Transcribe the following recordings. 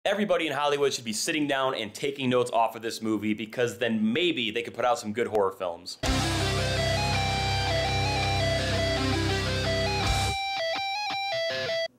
Everybody in Hollywood should be sitting down and taking notes off of this movie because then maybe they could put out some good horror films.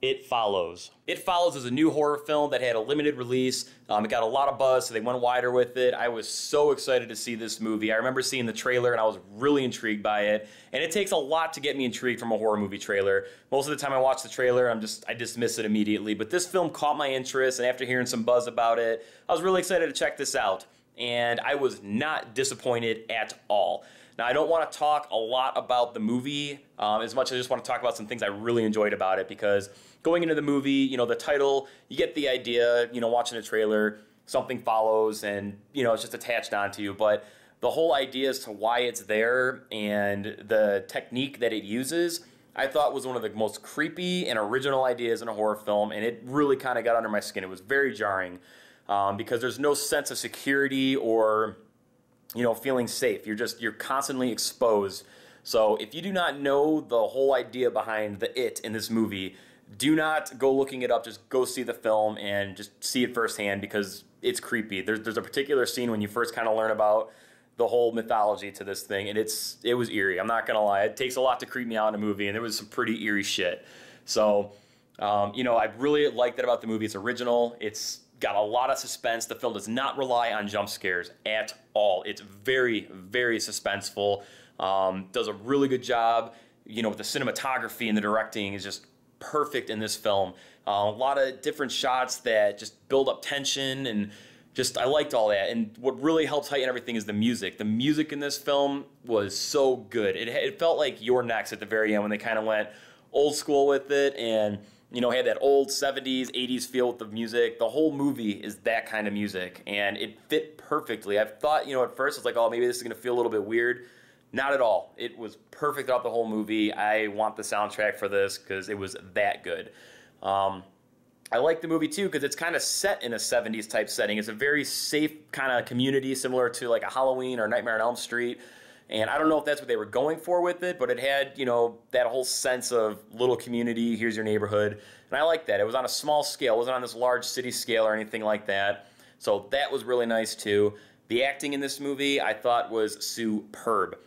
It Follows. It Follows is a new horror film that had a limited release. It got a lot of buzz, so they went wider with it. I was so excited to see this movie. I remember seeing the trailer and I was really intrigued by it. And it takes a lot to get me intrigued from a horror movie trailer. Most of the time I watch the trailer, I dismiss it immediately. But this film caught my interest, and after hearing some buzz about it, I was really excited to check this out. And I was not disappointed at all. Now, I don't want to talk a lot about the movie as much as I just want to talk about some things I really enjoyed about it, because going into the movie, you know, the title, you get the idea, you know, watching the trailer, something follows and, you know, it's just attached onto you. But the whole idea as to why it's there and the technique that it uses, I thought was one of the most creepy and original ideas in a horror film, and it really kind of got under my skin. It was very jarring because there's no sense of security or, you know, feeling safe. You're constantly exposed. So if you do not know the whole idea behind the it in this movie, do not go looking it up. Just go see the film and just see it firsthand because it's creepy. There's a particular scene when you first kind of learn about the whole mythology to this thing, and it was eerie. I'm not gonna lie. It takes a lot to creep me out in a movie, and there was some pretty eerie shit. So, you know, I really liked that about the movie. It's original. It's got a lot of suspense. The film does not rely on jump scares at all. It's very, very suspenseful. Does a really good job. You know, with the cinematography and the directing is just perfect in this film. A lot of different shots that just build up tension, and just I liked all that. And what really helps heighten everything is the music. The music in this film was so good. It felt like You're Next at the very end when they kind of went old school with it, and you know, had that old 70s, 80s feel with the music. The whole movie is that kind of music, and it fit perfectly. I thought, you know, at first, it's like, oh, maybe this is going to feel a little bit weird. Not at all. It was perfect throughout the whole movie. I want the soundtrack for this because it was that good. I like the movie, too, because it's kind of set in a 70s type setting. It's a very safe kind of community, similar to like a Halloween or Nightmare on Elm Street. And I don't know if that's what they were going for with it, but it had, you know, that whole sense of little community, here's your neighborhood. And I like that. It was on a small scale. It wasn't on this large city scale or anything like that. So that was really nice, too. The acting in this movie I thought was superb.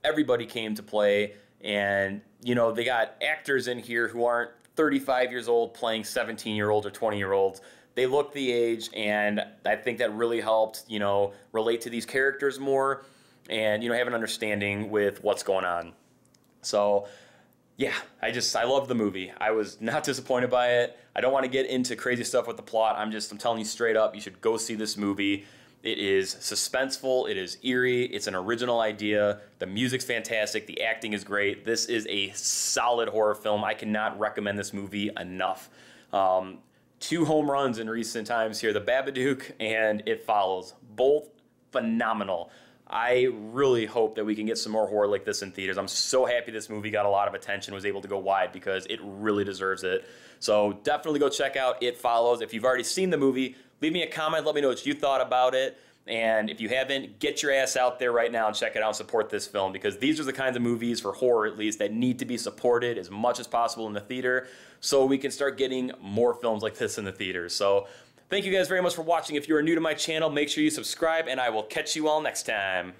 Everybody came to play, and, you know, they got actors in here who aren't 35 years old playing 17-year-olds or 20-year-olds. They look the age, and I think that really helped, you know, relate to these characters more and, you know, have an understanding with what's going on. So, yeah, I love the movie. I was not disappointed by it. I don't want to get into crazy stuff with the plot. I'm telling you straight up, you should go see this movie. It is suspenseful, it is eerie, it's an original idea, the music's fantastic, the acting is great. This is a solid horror film. I cannot recommend this movie enough. 2 home runs in recent times here, The Babadook and It Follows. Both phenomenal. I really hope that we can get some more horror like this in theaters. I'm so happy this movie got a lot of attention, was able to go wide, because it really deserves it. So definitely go check out It Follows. If you've already seen the movie, leave me a comment, let me know what you thought about it. And if you haven't, get your ass out there right now and check it out and support this film, because these are the kinds of movies, for horror at least, that need to be supported as much as possible in the theater so we can start getting more films like this in the theaters. So thank you guys very much for watching. If you are new to my channel, make sure you subscribe, and I will catch you all next time.